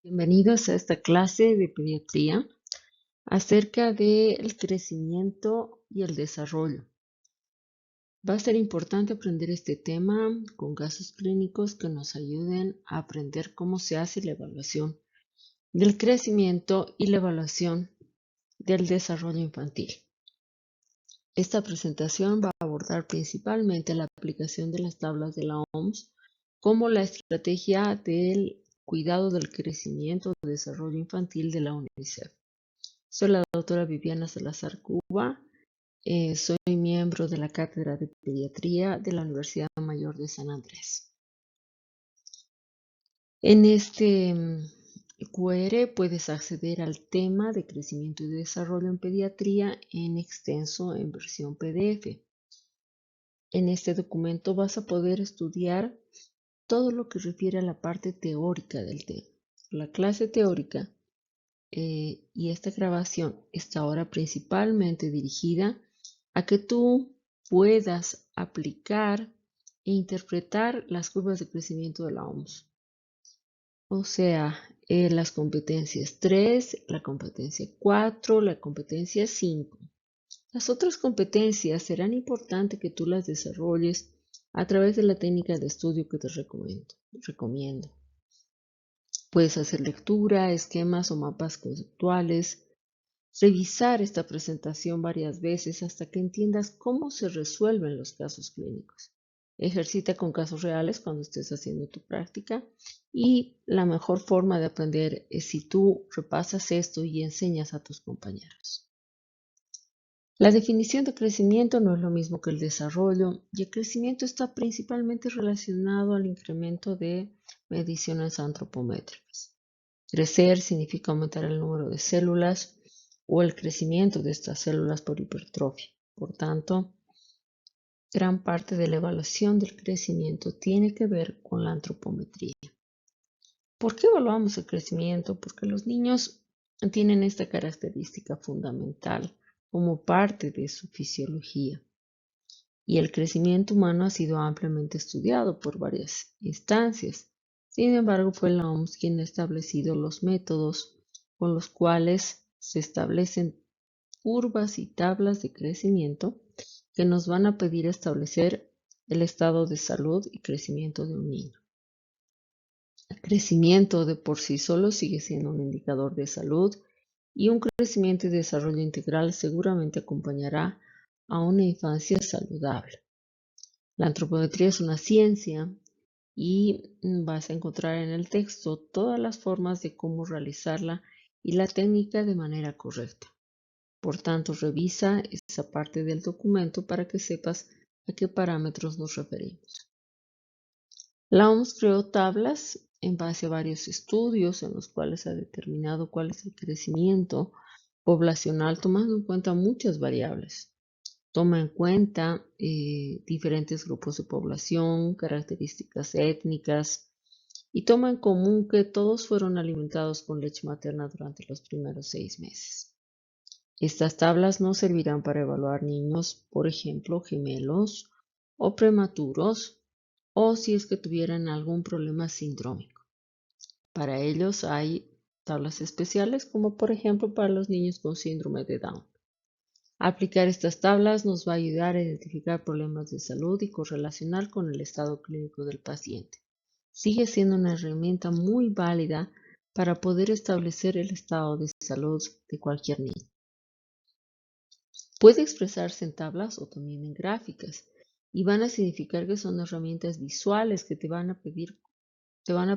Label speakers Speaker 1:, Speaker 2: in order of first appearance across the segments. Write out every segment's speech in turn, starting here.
Speaker 1: Bienvenidos a esta clase de pediatría acerca del crecimiento y el desarrollo. Va a ser importante aprender este tema con casos clínicos que nos ayuden a aprender cómo se hace la evaluación del crecimiento y la evaluación del desarrollo infantil. Esta presentación va a abordar principalmente la aplicación de las tablas de la OMS como la estrategia del cuidado del crecimiento y desarrollo infantil de la UNICEF. Soy la doctora Viviana Salazar Cuba, soy miembro de la Cátedra de Pediatría de la Universidad Mayor de San Andrés. En este QR puedes acceder al tema de crecimiento y desarrollo en pediatría en extenso en versión PDF. En este documento vas a poder estudiar todo lo que refiere a la parte teórica del tema. La clase teórica y esta grabación está ahora principalmente dirigida a que tú puedas aplicar e interpretar las curvas de crecimiento de la OMS. O sea, las competencias 3, la competencia 4, la competencia 5. Las otras competencias serán importantes que tú las desarrolles a través de la técnica de estudio que te recomiendo. Puedes hacer lectura, esquemas o mapas conceptuales, revisar esta presentación varias veces hasta que entiendas cómo se resuelven los casos clínicos. Ejercita con casos reales cuando estés haciendo tu práctica y la mejor forma de aprender es si tú repasas esto y enseñas a tus compañeros. La definición de crecimiento no es lo mismo que el desarrollo y el crecimiento está principalmente relacionado al incremento de mediciones antropométricas. Crecer significa aumentar el número de células o el crecimiento de estas células por hipertrofia. Por tanto, gran parte de la evaluación del crecimiento tiene que ver con la antropometría. ¿Por qué evaluamos el crecimiento? Porque los niños tienen esta característica fundamental como parte de su fisiología. Y el crecimiento humano ha sido ampliamente estudiado por varias instancias. Sin embargo, fue la OMS quien ha establecido los métodos con los cuales se establecen curvas y tablas de crecimiento que nos van a pedir establecer el estado de salud y crecimiento de un niño. El crecimiento de por sí solo sigue siendo un indicador de salud y un crecimiento y desarrollo integral seguramente acompañará a una infancia saludable. La antropometría es una ciencia y vas a encontrar en el texto todas las formas de cómo realizarla y la técnica de manera correcta. Por tanto, revisa esa parte del documento para que sepas a qué parámetros nos referimos. La OMS creó tablas en base a varios estudios en los cuales ha determinado cuál es el crecimiento poblacional tomando en cuenta muchas variables. Toma en cuenta diferentes grupos de población, características étnicas y toma en común que todos fueron alimentados con leche materna durante los primeros 6 meses. Estas tablas no servirán para evaluar niños, por ejemplo, gemelos o prematuros o si es que tuvieran algún problema sindrómico. Para ellos hay tablas especiales como por ejemplo para los niños con síndrome de Down. Aplicar estas tablas nos va a ayudar a identificar problemas de salud y correlacionar con el estado clínico del paciente. Sigue siendo una herramienta muy válida para poder establecer el estado de salud de cualquier niño. Puede expresarse en tablas o también en gráficas y van a significar que son herramientas visuales que te van a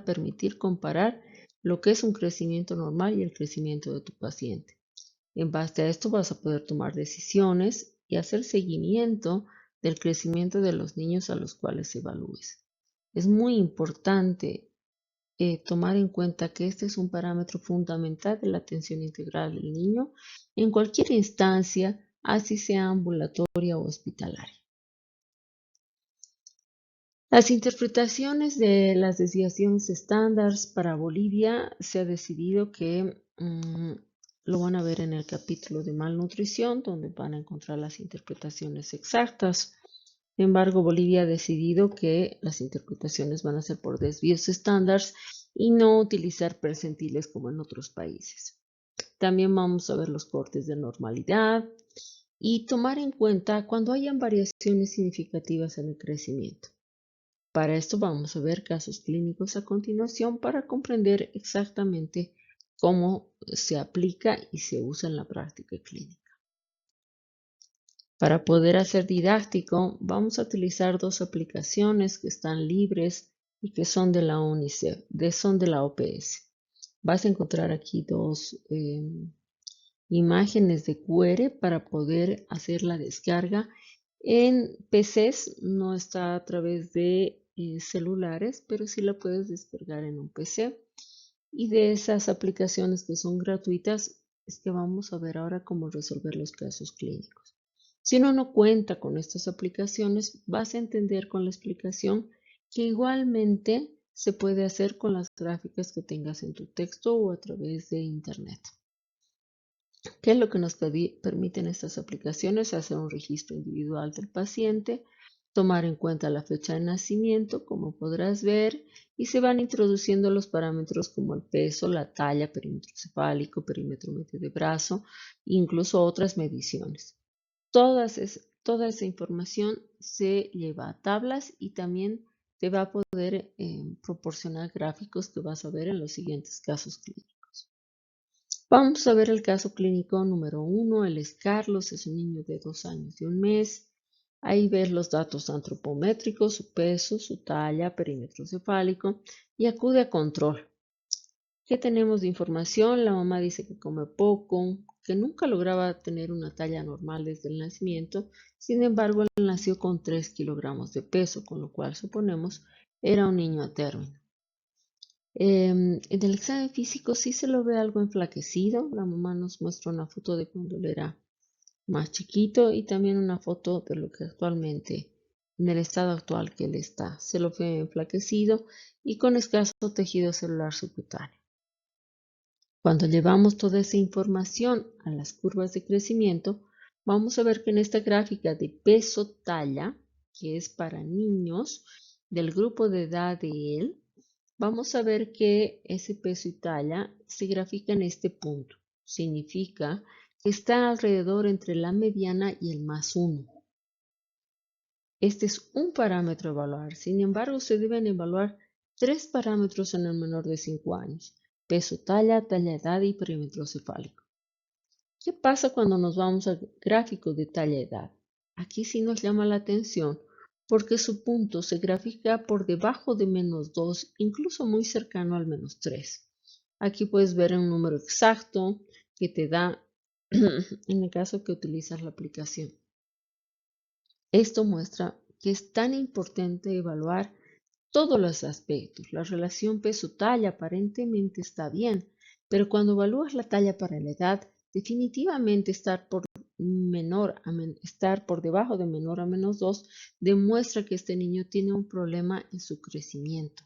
Speaker 1: permitir comparar lo que es un crecimiento normal y el crecimiento de tu paciente. En base a esto vas a poder tomar decisiones y hacer seguimiento del crecimiento de los niños a los cuales evalúes. Es muy importante tomar en cuenta que este es un parámetro fundamental de la atención integral del niño en cualquier instancia, así sea ambulatoria o hospitalaria. Las interpretaciones de las desviaciones estándar para Bolivia se ha decidido que lo van a ver en el capítulo de malnutrición, donde van a encontrar las interpretaciones exactas. Sin embargo, Bolivia ha decidido que las interpretaciones van a ser por desvíos estándares y no utilizar percentiles como en otros países. También vamos a ver los cortes de normalidad y tomar en cuenta cuando hayan variaciones significativas en el crecimiento. Para esto vamos a ver casos clínicos a continuación para comprender exactamente cómo se aplica y se usa en la práctica clínica. Para poder hacer didáctico, vamos a utilizar dos aplicaciones que están libres y que son de la UNICEF, son de la OPS. Vas a encontrar aquí dos imágenes de QR para poder hacer la descarga. En PCs no está a través de celulares, pero sí la puedes descargar en un PC. Y de esas aplicaciones que son gratuitas, es que vamos a ver ahora cómo resolver los casos clínicos. Si uno no cuenta con estas aplicaciones, vas a entender con la explicación que igualmente se puede hacer con las gráficas que tengas en tu texto o a través de Internet. ¿Qué es lo que nos permiten estas aplicaciones? Hacer un registro individual del paciente, tomar en cuenta la fecha de nacimiento, como podrás ver, y se van introduciendo los parámetros como el peso, la talla, perímetro cefálico, perímetro medio de brazo, incluso otras mediciones. Toda esa información se lleva a tablas y también te va a poder proporcionar gráficos que vas a ver en los siguientes casos clínicos. Vamos a ver el caso clínico número 1. Él es Carlos, es un niño de 2 años y 1 mes. Ahí ves los datos antropométricos, su peso, su talla, perímetro cefálico y acude a control. ¿Qué tenemos de información? La mamá dice que come poco, que nunca lograba tener una talla normal desde el nacimiento. Sin embargo, él nació con 3 kilogramos de peso, con lo cual suponemos era un niño a término. En el examen físico sí se lo ve algo enflaquecido. La mamá nos muestra una foto de cuando él era más chiquito y también una foto de lo que actualmente, en el estado actual que él está. Se lo ve enflaquecido y con escaso tejido celular subcutáneo. Cuando llevamos toda esa información a las curvas de crecimiento, vamos a ver que en esta gráfica de peso-talla, que es para niños del grupo de edad de él, vamos a ver que ese peso y talla se grafica en este punto. Significa que está alrededor entre la mediana y el más 1. Este es un parámetro a evaluar. Sin embargo, se deben evaluar 3 parámetros en el menor de 5 años. Peso, talla, talla, edad y perímetro cefálico. ¿Qué pasa cuando nos vamos al gráfico de talla-edad? Aquí sí nos llama la atención porque su punto se grafica por debajo de -2, incluso muy cercano al -3. Aquí puedes ver un número exacto que te da en el caso que utilizas la aplicación. Esto muestra que es tan importante evaluar todos los aspectos. La relación peso-talla aparentemente está bien, pero cuando evalúas la talla para la edad, definitivamente estar por debajo de menor a -2 demuestra que este niño tiene un problema en su crecimiento.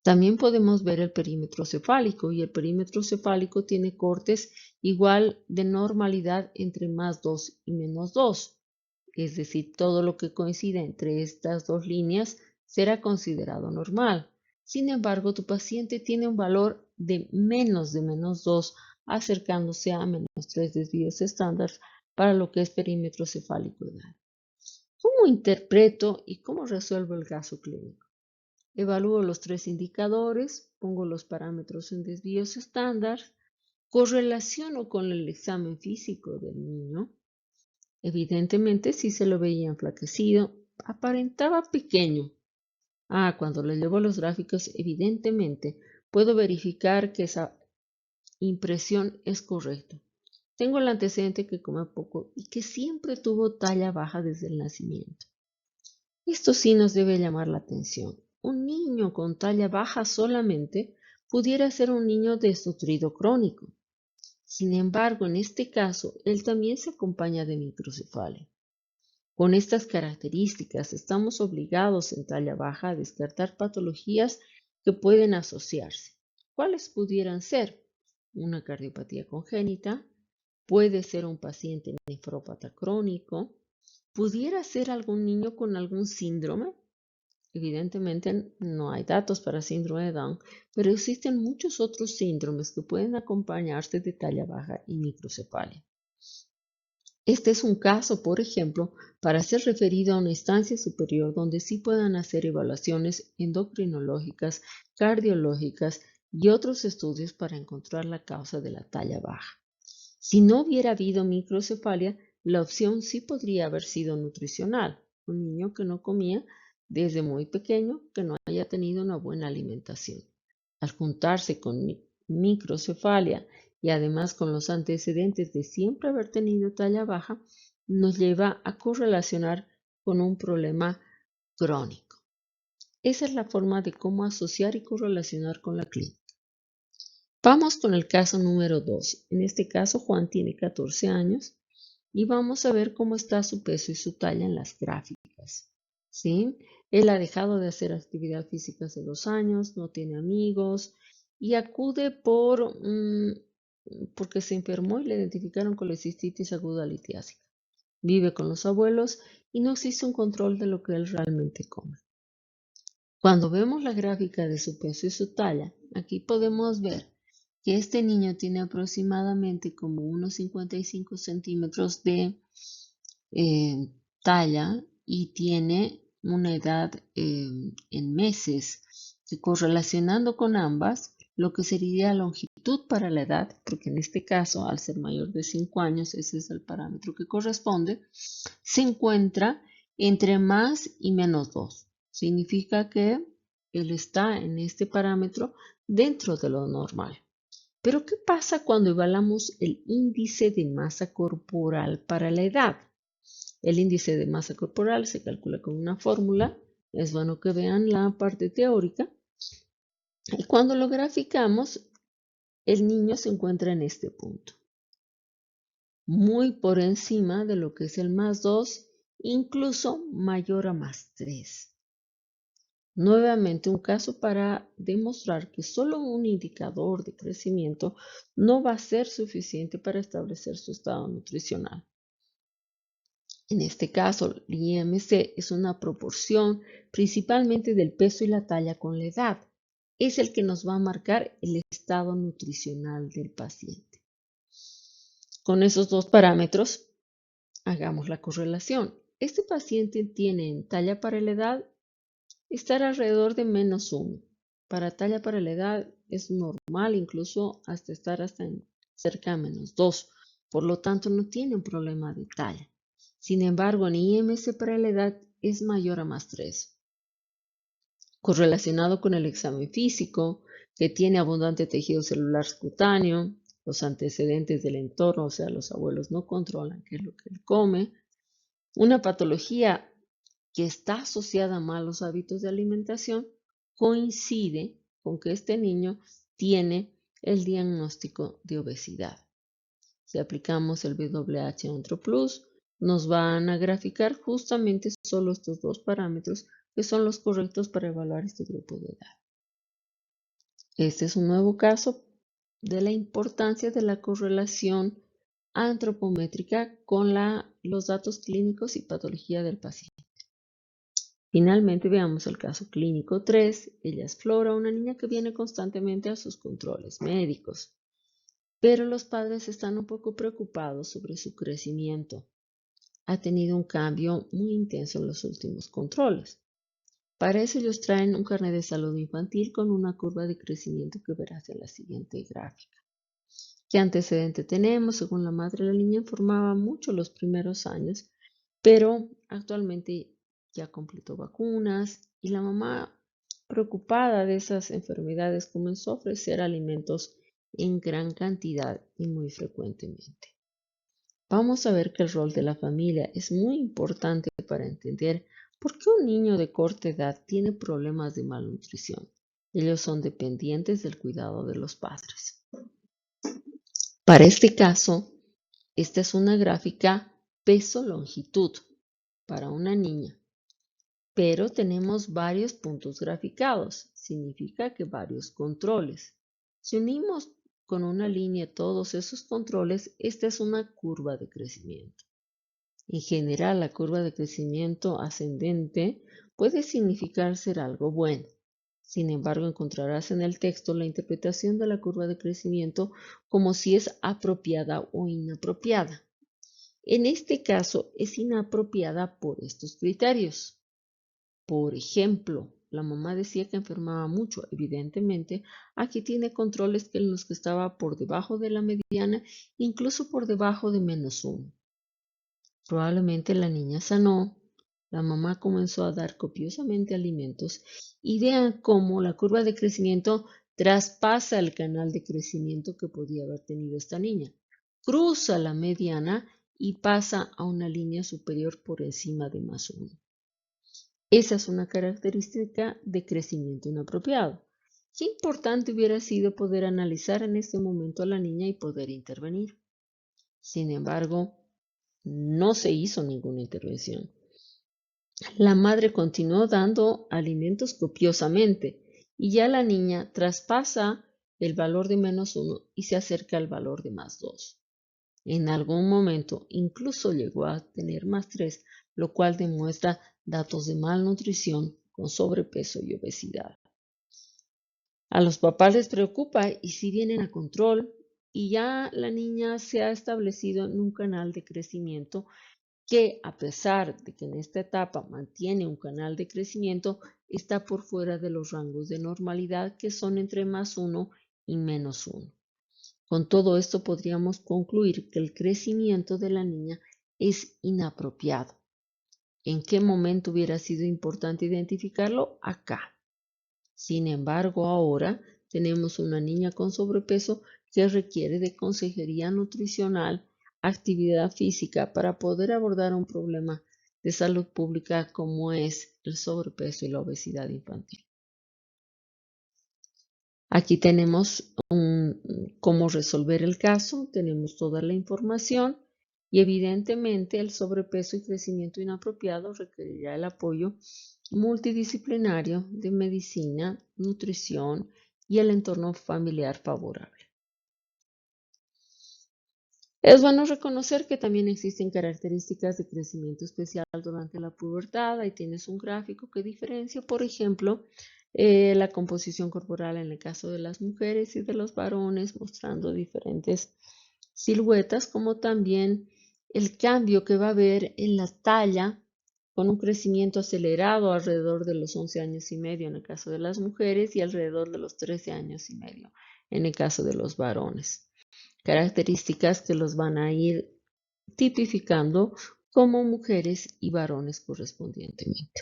Speaker 1: También podemos ver el perímetro cefálico y el perímetro cefálico tiene cortes igual de normalidad entre +2 y -2. Es decir, todo lo que coincida entre estas dos líneas será considerado normal. Sin embargo, tu paciente tiene un valor de menos de -2, acercándose a -3 desvíos estándar para lo que es perímetro cefálico edad. ¿Cómo interpreto y cómo resuelvo el caso clínico? Evalúo los 3 indicadores, pongo los parámetros en desvíos estándar, correlaciono con el examen físico del niño. Evidentemente, si se lo veía enflaquecido, aparentaba pequeño. Cuando le llevo los gráficos, evidentemente puedo verificar que esa impresión es correcta. Tengo el antecedente que come poco y que siempre tuvo talla baja desde el nacimiento. Esto sí nos debe llamar la atención. Un niño con talla baja solamente pudiera ser un niño desnutrido crónico. Sin embargo, en este caso, él también se acompaña de microcefalia. Con estas características, estamos obligados en talla baja a descartar patologías que pueden asociarse. ¿Cuáles pudieran ser? Una cardiopatía congénita, puede ser un paciente nefrópata crónico, pudiera ser algún niño con algún síndrome, Evidentemente no hay datos para síndrome de Down, pero existen muchos otros síndromes que pueden acompañarse de talla baja y microcefalia. Este es un caso, por ejemplo, para ser referido a una instancia superior donde sí puedan hacer evaluaciones endocrinológicas, cardiológicas y otros estudios para encontrar la causa de la talla baja. Si no hubiera habido microcefalia, la opción sí podría haber sido nutricional. Un niño que no comía desde muy pequeño, que no haya tenido una buena alimentación. Al juntarse con microcefalia y además con los antecedentes de siempre haber tenido talla baja, nos lleva a correlacionar con un problema crónico. Esa es la forma de cómo asociar y correlacionar con la clínica. Vamos con el caso número 2. En este caso, Juan tiene 14 años y vamos a ver cómo está su peso y su talla en las gráficas. ¿Sí? Él ha dejado de hacer actividad física hace 2 años, no tiene amigos y acude porque se enfermó y le identificaron colecistitis aguda litiásica. Vive con los abuelos y no existe un control de lo que él realmente come. Cuando vemos la gráfica de su peso y su talla, aquí podemos ver que este niño tiene aproximadamente como unos 55 centímetros de talla y tiene una edad en meses, que correlacionando con ambas, lo que sería longitud para la edad, porque en este caso, al ser mayor de 5 años, ese es el parámetro que corresponde, se encuentra entre más y menos 2. Significa que él está en este parámetro dentro de lo normal. Pero ¿qué pasa cuando evaluamos el índice de masa corporal para la edad? El índice de masa corporal se calcula con una fórmula. Es bueno que vean la parte teórica. Y cuando lo graficamos, el niño se encuentra en este punto, muy por encima de lo que es el más 2, incluso mayor a más 3. Nuevamente un caso para demostrar que solo un indicador de crecimiento no va a ser suficiente para establecer su estado nutricional. En este caso, el IMC es una proporción principalmente del peso y la talla con la edad. Es el que nos va a marcar el estado nutricional del paciente. Con esos dos parámetros, hagamos la correlación. Este paciente tiene en talla para la edad estar alrededor de -1. Para talla para la edad es normal incluso hasta estar cerca de -2. Por lo tanto, no tiene un problema de talla. Sin embargo, en IMC para la edad es mayor a +3. Correlacionado con el examen físico, que tiene abundante tejido celular cutáneo, los antecedentes del entorno, o sea, los abuelos no controlan qué es lo que él come, una patología que está asociada a malos hábitos de alimentación, coincide con que este niño tiene el diagnóstico de obesidad. Si aplicamos el WH Ontro Plus, nos van a graficar justamente solo estos dos parámetros que son los correctos para evaluar este grupo de edad. Este es un nuevo caso de la importancia de la correlación antropométrica con los datos clínicos y patología del paciente. Finalmente veamos el caso clínico 3. Ella es Flora, una niña que viene constantemente a sus controles médicos, pero los padres están un poco preocupados sobre su crecimiento. Ha tenido un cambio muy intenso en los últimos controles. Para eso ellos traen un carnet de salud infantil con una curva de crecimiento que verás en la siguiente gráfica. ¿Qué antecedente tenemos? Según la madre, la niña informaba mucho los primeros años, pero actualmente ya completó vacunas y la mamá, preocupada de esas enfermedades, comenzó a ofrecer alimentos en gran cantidad y muy frecuentemente. Vamos a ver que el rol de la familia es muy importante para entender por qué un niño de corta edad tiene problemas de malnutrición. Ellos son dependientes del cuidado de los padres. Para este caso, esta es una gráfica peso-longitud para una niña, pero tenemos varios puntos graficados, significa que varios controles. Si unimos con una línea todos esos controles, esta es una curva de crecimiento. En general, la curva de crecimiento ascendente puede significar ser algo bueno. Sin embargo, encontrarás en el texto la interpretación de la curva de crecimiento como si es apropiada o inapropiada. En este caso, es inapropiada por estos criterios. Por ejemplo, la mamá decía que enfermaba mucho. Evidentemente, aquí tiene controles en los que estaba por debajo de la mediana, incluso por debajo de -1. Probablemente la niña sanó, la mamá comenzó a dar copiosamente alimentos y vean cómo la curva de crecimiento traspasa el canal de crecimiento que podía haber tenido esta niña. Cruza la mediana y pasa a una línea superior por encima de +1. Esa es una característica de crecimiento inapropiado. Qué importante hubiera sido poder analizar en este momento a la niña y poder intervenir. Sin embargo, no se hizo ninguna intervención. La madre continuó dando alimentos copiosamente y ya la niña traspasa el valor de -1 y se acerca al valor de +2. En algún momento incluso llegó a tener +3, lo cual demuestra datos de malnutrición con sobrepeso y obesidad. A los papás les preocupa y si vienen a control y ya la niña se ha establecido en un canal de crecimiento que, a pesar de que en esta etapa mantiene un canal de crecimiento, está por fuera de los rangos de normalidad que son entre +1 y -1. Con todo esto podríamos concluir que el crecimiento de la niña es inapropiado. ¿En qué momento hubiera sido importante identificarlo? Acá. Sin embargo, ahora tenemos una niña con sobrepeso que requiere de consejería nutricional, actividad física para poder abordar un problema de salud pública como es el sobrepeso y la obesidad infantil. Aquí tenemos cómo resolver el caso, tenemos toda la información y evidentemente el sobrepeso y crecimiento inapropiado requerirá el apoyo multidisciplinario de medicina, nutrición y el entorno familiar favorable. Es bueno reconocer que también existen características de crecimiento especial durante la pubertad. Ahí tienes un gráfico que diferencia, por ejemplo, la composición corporal en el caso de las mujeres y de los varones, mostrando diferentes siluetas, como también el cambio que va a haber en la talla con un crecimiento acelerado alrededor de los 11 años y medio en el caso de las mujeres y alrededor de los 13 años y medio en el caso de los varones. Características que los van a ir tipificando como mujeres y varones correspondientemente.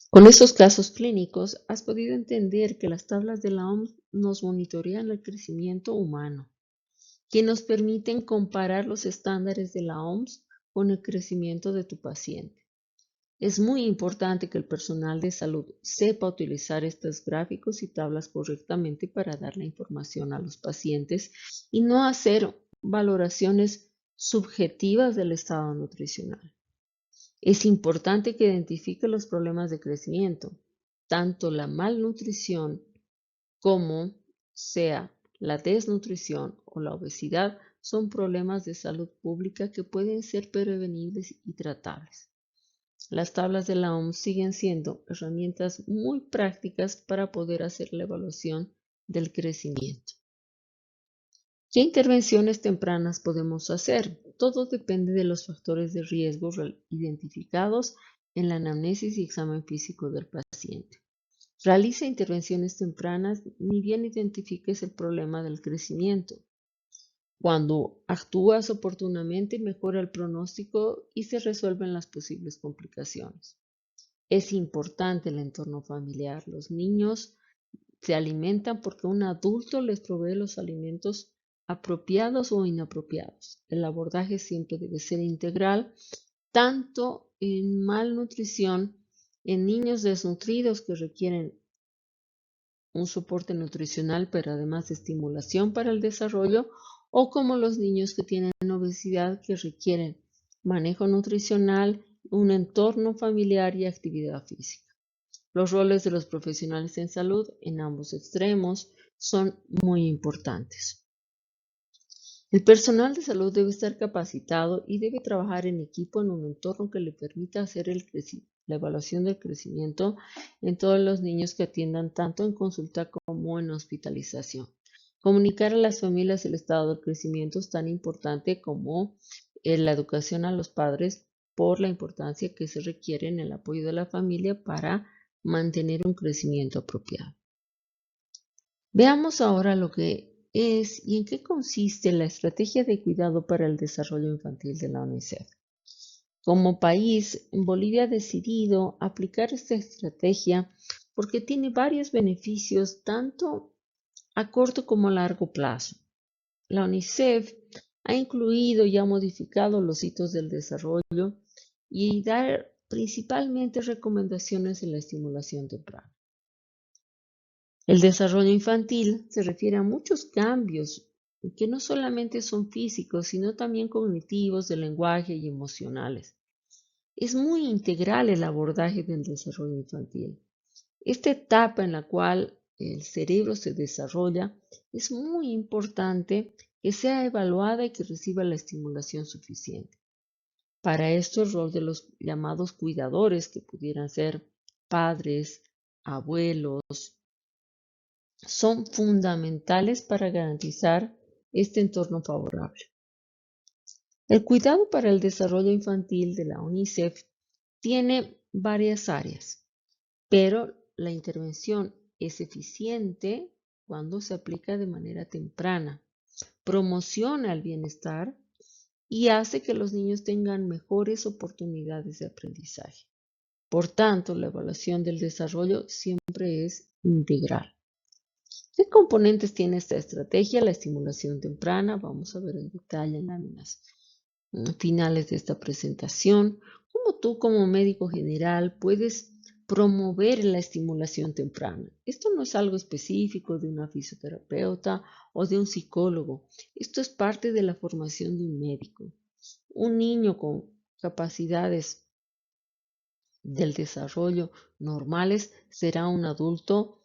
Speaker 1: Con estos casos clínicos has podido entender que las tablas de la OMS nos monitorean el crecimiento humano, que nos permiten comparar los estándares de la OMS con el crecimiento de tu paciente. Es muy importante que el personal de salud sepa utilizar estos gráficos y tablas correctamente para dar la información a los pacientes y no hacer valoraciones subjetivas del estado nutricional. Es importante que identifique los problemas de crecimiento, tanto la malnutrición como sea la desnutrición o la obesidad son problemas de salud pública que pueden ser prevenibles y tratables. Las tablas de la OMS siguen siendo herramientas muy prácticas para poder hacer la evaluación del crecimiento. ¿Qué intervenciones tempranas podemos hacer? Todo depende de los factores de riesgo identificados en la anamnesis y examen físico del paciente. Realiza intervenciones tempranas ni bien identifiques el problema del crecimiento. Cuando actúas oportunamente, mejora el pronóstico y se resuelven las posibles complicaciones. Es importante el entorno familiar. Los niños se alimentan porque un adulto les provee los alimentos apropiados o inapropiados. El abordaje siempre debe ser integral, tanto en malnutrición, en niños desnutridos que requieren un soporte nutricional, pero además de estimulación para el desarrollo, o como los niños que tienen obesidad que requieren manejo nutricional, un entorno familiar y actividad física. Los roles de los profesionales en salud en ambos extremos son muy importantes. El personal de salud debe estar capacitado y debe trabajar en equipo en un entorno que le permita hacer el la evaluación del crecimiento en todos los niños que atiendan tanto en consulta como en hospitalización. Comunicar a las familias el estado del crecimiento es tan importante como la educación a los padres por la importancia que se requiere en el apoyo de la familia para mantener un crecimiento apropiado. Veamos ahora lo que es y en qué consiste la estrategia de cuidado para el desarrollo infantil de la UNICEF. Como país, Bolivia ha decidido aplicar esta estrategia porque tiene varios beneficios tanto a corto como a largo plazo. La UNICEF ha incluido y ha modificado los hitos del desarrollo y dar principalmente recomendaciones en la estimulación temprana. El desarrollo infantil se refiere a muchos cambios que no solamente son físicos, sino también cognitivos, de lenguaje y emocionales. Es muy integral el abordaje del desarrollo infantil. Esta etapa en la cual el cerebro se desarrolla es muy importante que sea evaluada y que reciba la estimulación suficiente. Para esto, el rol de los llamados cuidadores, que pudieran ser padres, abuelos, son fundamentales para garantizar este entorno favorable. El cuidado para el desarrollo infantil de la UNICEF tiene varias áreas, pero la intervención es eficiente cuando se aplica de manera temprana, promociona el bienestar y hace que los niños tengan mejores oportunidades de aprendizaje. Por tanto, la evaluación del desarrollo siempre es integral. ¿Qué componentes tiene esta estrategia? La estimulación temprana, vamos a ver en detalle en láminas finales de esta presentación. ¿Cómo tú como médico general puedes promover la estimulación temprana? Esto no es algo específico de una fisioterapeuta o de un psicólogo. Esto es parte de la formación de un médico. Un niño con capacidades del desarrollo normales será un adulto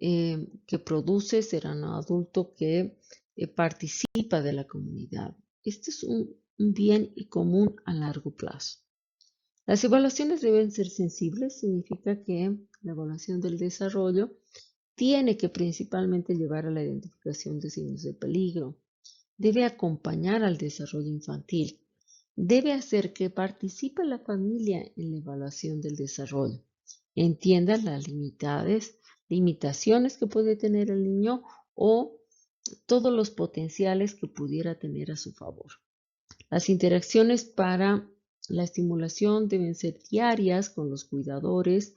Speaker 1: que produce, será un adulto que participa de la comunidad. Este es un bien y común a largo plazo. Las evaluaciones deben ser sensibles, significa que la evaluación del desarrollo tiene que principalmente llevar a la identificación de signos de peligro, debe acompañar al desarrollo infantil, debe hacer que participe la familia en la evaluación del desarrollo, entienda las limitaciones que puede tener el niño o todos los potenciales que pudiera tener a su favor. Las interacciones para la estimulación deben ser diarias con los cuidadores,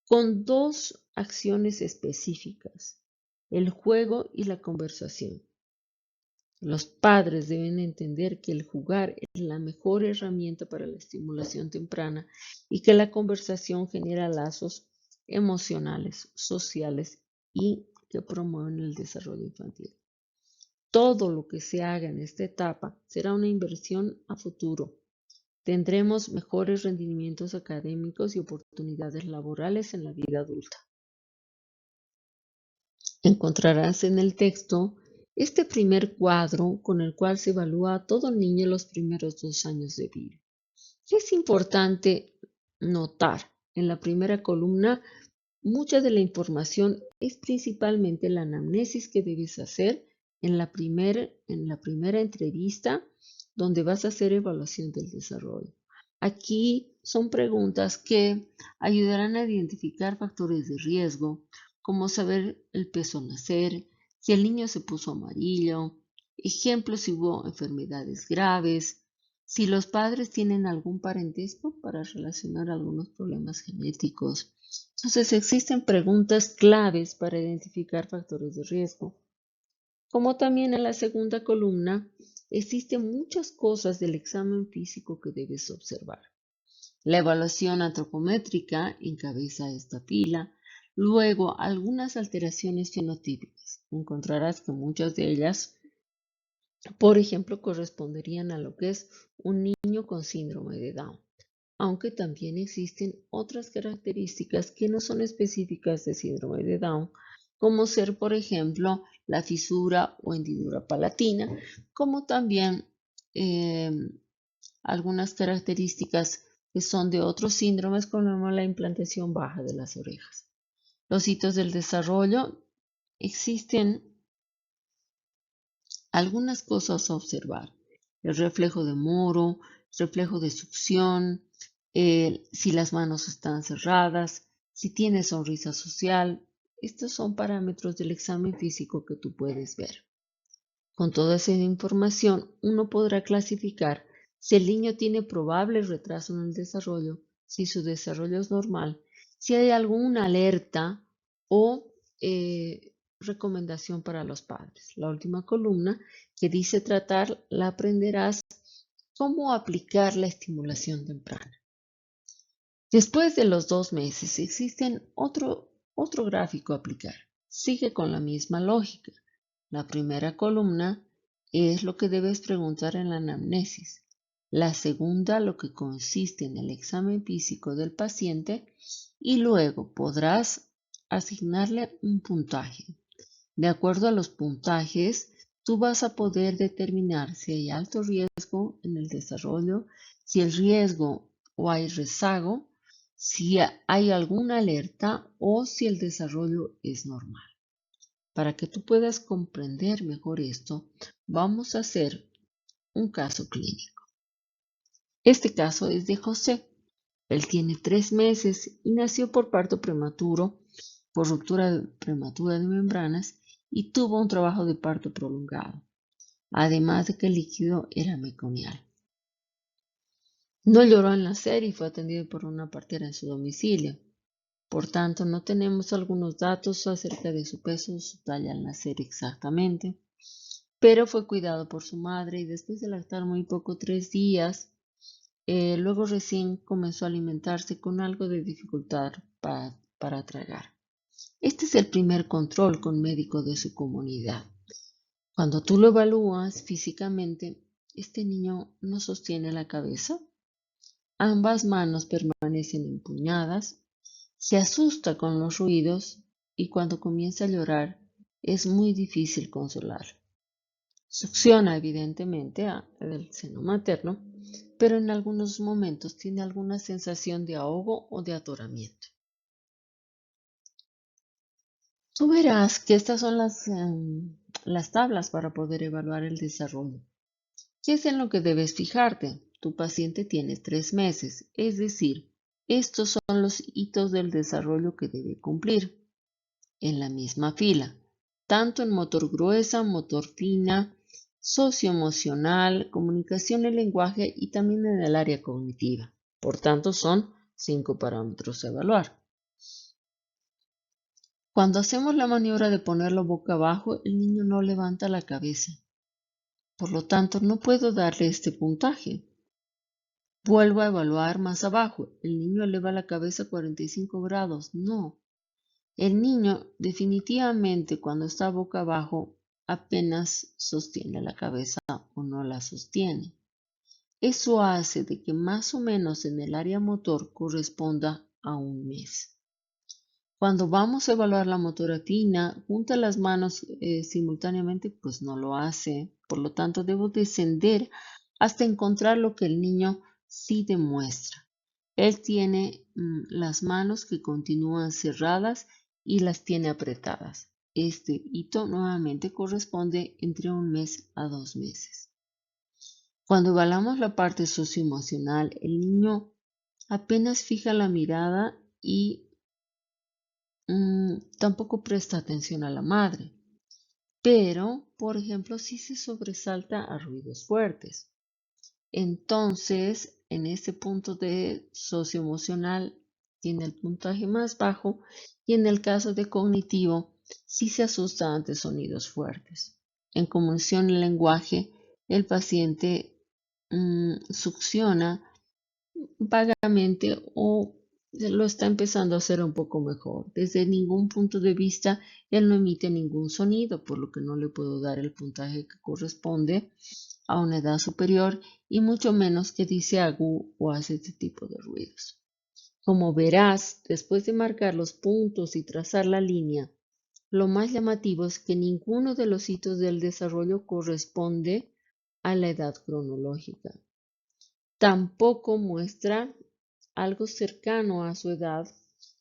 Speaker 1: con dos acciones específicas, el juego y la conversación. Los padres deben entender que el jugar es la mejor herramienta para la estimulación temprana y que la conversación genera lazos emocionales, sociales y que promueven el desarrollo infantil. Todo lo que se haga en esta etapa será una inversión a futuro. Tendremos mejores rendimientos académicos y oportunidades laborales en la vida adulta. Encontrarás en el texto este primer cuadro con el cual se evalúa a todo niño en los primeros 2 años de vida. Es importante notar en la primera columna mucha de la información es principalmente la anamnesis que debes hacer en la primera entrevista donde vas a hacer evaluación del desarrollo. Aquí son preguntas que ayudarán a identificar factores de riesgo, como saber el peso al nacer, si el niño se puso amarillo, ejemplos si hubo enfermedades graves, si los padres tienen algún parentesco para relacionar algunos problemas genéticos. Entonces existen preguntas claves para identificar factores de riesgo. Como también en la segunda columna, existen muchas cosas del examen físico que debes observar. La evaluación antropométrica encabeza esta fila. Luego, algunas alteraciones fenotípicas. Encontrarás que muchas de ellas, por ejemplo, corresponderían a lo que es un niño con síndrome de Down, aunque también existen otras características que no son específicas de síndrome de Down, como ser, por ejemplo, la fisura o hendidura palatina, como también algunas características que son de otros síndromes como la implantación baja de las orejas. Los hitos del desarrollo, existen algunas cosas a observar: el reflejo de Moro, reflejo de succión, si las manos están cerradas, si tiene sonrisa social. Estos son parámetros del examen físico que tú puedes ver. Con toda esa información, uno podrá clasificar si el niño tiene probable retraso en el desarrollo, si su desarrollo es normal, si hay alguna alerta o recomendación para los padres. La última columna, que dice tratar, la aprenderás cómo aplicar la estimulación temprana. Después de los 2 meses, existe otro gráfico a aplicar. Sigue con la misma lógica. La primera columna es lo que debes preguntar en la anamnesis. La segunda, lo que consiste en el examen físico del paciente, y luego podrás asignarle un puntaje. De acuerdo a los puntajes, tú vas a poder determinar si hay alto riesgo en el desarrollo, si el riesgo o hay rezago, si hay alguna alerta o si el desarrollo es normal. Para que tú puedas comprender mejor esto, vamos a hacer un caso clínico. Este caso es de José. Él tiene 3 meses y nació por parto prematuro, por ruptura prematura de membranas, y tuvo un trabajo de parto prolongado, además de que el líquido era meconial. No lloró al nacer y fue atendido por una partera en su domicilio. Por tanto, no tenemos algunos datos acerca de su peso o su talla al nacer exactamente, pero fue cuidado por su madre y después de lactar muy poco, 3 días, luego recién comenzó a alimentarse con algo de dificultad para tragar. Este es el primer control con médico de su comunidad. Cuando tú lo evalúas físicamente, este niño no sostiene la cabeza, ambas manos permanecen empuñadas, se asusta con los ruidos y cuando comienza a llorar es muy difícil consolarlo. Succiona evidentemente del seno materno, pero en algunos momentos tiene alguna sensación de ahogo o de atoramiento. Tú verás que estas son las tablas para poder evaluar el desarrollo. ¿Qué es en lo que debes fijarte? Tu paciente tiene 3 meses, es decir, estos son los hitos del desarrollo que debe cumplir en la misma fila, tanto en motor gruesa, motor fina, socioemocional, comunicación y lenguaje, y también en el área cognitiva. Por tanto, son 5 parámetros a evaluar. Cuando hacemos la maniobra de ponerlo boca abajo, el niño no levanta la cabeza. Por lo tanto, no puedo darle este puntaje. Vuelvo a evaluar más abajo. El niño eleva la cabeza a 45 grados. No. El niño definitivamente cuando está boca abajo apenas sostiene la cabeza o no la sostiene. Eso hace de que más o menos en el área motor corresponda a 1 mes. Cuando vamos a evaluar la motora fina, junta las manos simultáneamente, pues no lo hace. Por lo tanto, debo descender hasta encontrar lo que el niño sí demuestra. Él tiene las manos que continúan cerradas y las tiene apretadas. Este hito nuevamente corresponde entre 1 mes a 2 meses. Cuando evaluamos la parte socioemocional, el niño apenas fija la mirada y tampoco presta atención a la madre, pero, por ejemplo, sí se sobresalta a ruidos fuertes. Entonces, en este punto de socioemocional tiene el puntaje más bajo, y en el caso de cognitivo sí se asusta ante sonidos fuertes. En comunicación y lenguaje, el paciente succiona vagamente o lo está empezando a hacer un poco mejor. Desde ningún punto de vista, él no emite ningún sonido, por lo que no le puedo dar el puntaje que corresponde a una edad superior, y mucho menos que dice agu o hace este tipo de ruidos. Como verás, después de marcar los puntos y trazar la línea, lo más llamativo es que ninguno de los hitos del desarrollo corresponde a la edad cronológica. Tampoco muestra algo cercano a su edad,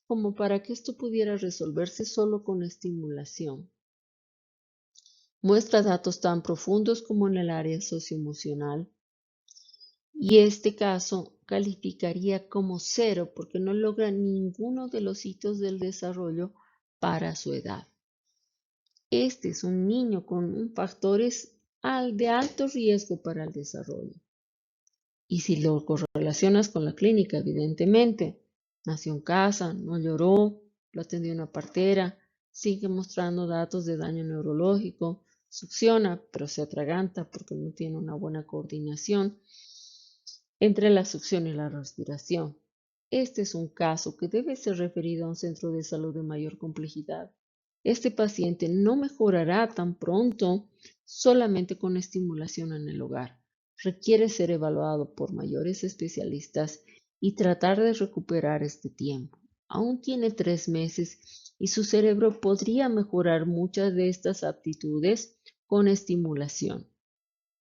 Speaker 1: como para que esto pudiera resolverse solo con estimulación. Muestra datos tan profundos como en el área socioemocional, y este caso calificaría como 0 porque no logra ninguno de los hitos del desarrollo para su edad. Este es un niño con factores de alto riesgo para el desarrollo. Y si lo correlacionas con la clínica, evidentemente, nació en casa, no lloró, lo atendió una partera, sigue mostrando datos de daño neurológico, succiona, pero se atraganta porque no tiene una buena coordinación entre la succión y la respiración. Este es un caso que debe ser referido a un centro de salud de mayor complejidad. Este paciente no mejorará tan pronto solamente con estimulación en el hogar. Requiere ser evaluado por mayores especialistas y tratar de recuperar este tiempo. Aún tiene 3 meses y su cerebro podría mejorar muchas de estas aptitudes con estimulación.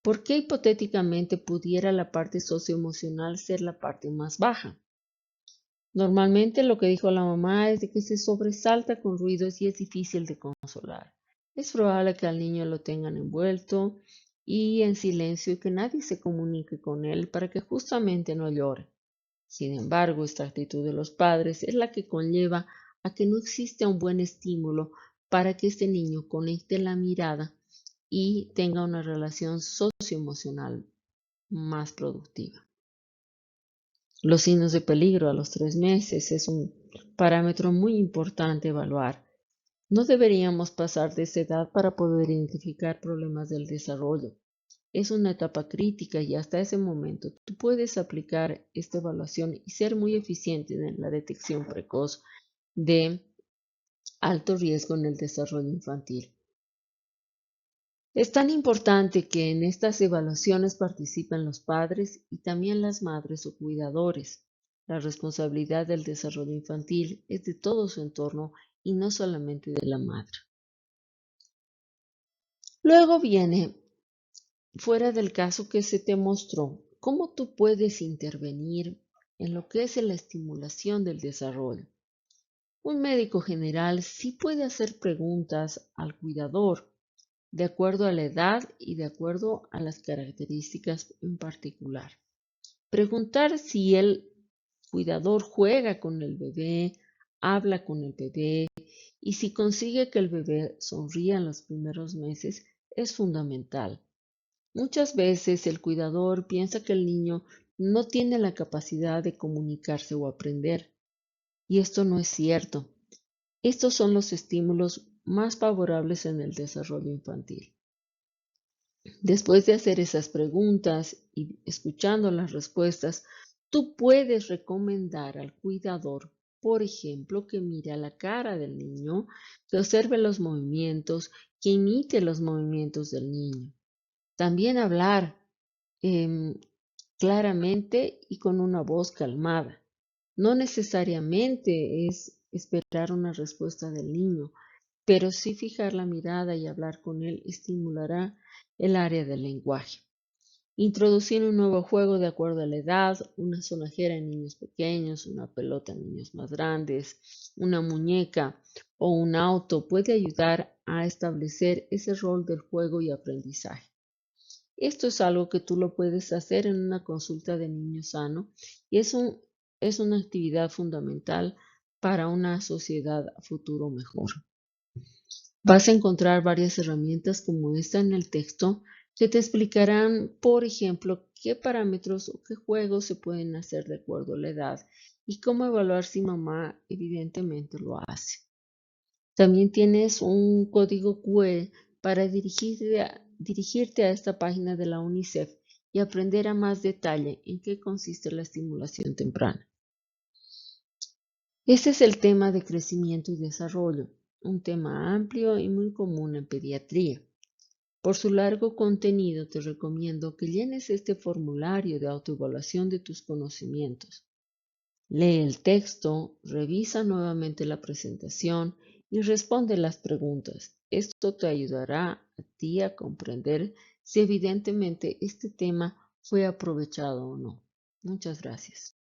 Speaker 1: ¿Por qué hipotéticamente pudiera la parte socioemocional ser la parte más baja? Normalmente lo que dijo la mamá es de que se sobresalta con ruidos y es difícil de consolar. Es probable que al niño lo tengan envuelto y en silencio y que nadie se comunique con él para que justamente no llore. Sin embargo, esta actitud de los padres es la que conlleva a que no exista un buen estímulo para que este niño conecte la mirada y tenga una relación socioemocional más productiva. Los signos de peligro a los 3 meses es un parámetro muy importante evaluar. No deberíamos pasar de esa edad para poder identificar problemas del desarrollo. Es una etapa crítica y hasta ese momento tú puedes aplicar esta evaluación y ser muy eficiente en la detección precoz de alto riesgo en el desarrollo infantil. Es tan importante que en estas evaluaciones participen los padres y también las madres o cuidadores. La responsabilidad del desarrollo infantil es de todo su entorno y no solamente de la madre. Luego viene, fuera del caso que se te mostró, cómo tú puedes intervenir en lo que es la estimulación del desarrollo. Un médico general sí puede hacer preguntas al cuidador de acuerdo a la edad y de acuerdo a las características en particular. Preguntar si el cuidador juega con el bebé, habla con el bebé y si consigue que el bebé sonría en los primeros meses es fundamental. Muchas veces el cuidador piensa que el niño no tiene la capacidad de comunicarse o aprender, y esto no es cierto. Estos son los estímulos más favorables en el desarrollo infantil. Después de hacer esas preguntas y escuchando las respuestas, tú puedes recomendar al cuidador, por ejemplo, que mire a la cara del niño, que observe los movimientos, que imite los movimientos del niño. También hablar claramente y con una voz calmada. No necesariamente es esperar una respuesta del niño, pero sí fijar la mirada y hablar con él estimulará el área del lenguaje. Introducir un nuevo juego de acuerdo a la edad, una sonajera en niños pequeños, una pelota en niños más grandes, una muñeca o un auto puede ayudar a establecer ese rol del juego y aprendizaje. Esto es algo que tú lo puedes hacer en una consulta de niño sano y es una actividad fundamental para una sociedad a futuro mejor. Vas a encontrar varias herramientas como esta en el texto que te explicarán, por ejemplo, qué parámetros o qué juegos se pueden hacer de acuerdo a la edad y cómo evaluar si mamá evidentemente lo hace. También tienes un código QR para dirigirte a esta página de la UNICEF y aprender a más detalle en qué consiste la estimulación temprana. Este es el tema de crecimiento y desarrollo, un tema amplio y muy común en pediatría. Por su largo contenido, te recomiendo que llenes este formulario de autoevaluación de tus conocimientos. Lee el texto, revisa nuevamente la presentación y responde las preguntas. Esto te ayudará a ti a comprender si evidentemente este tema fue aprovechado o no. Muchas gracias.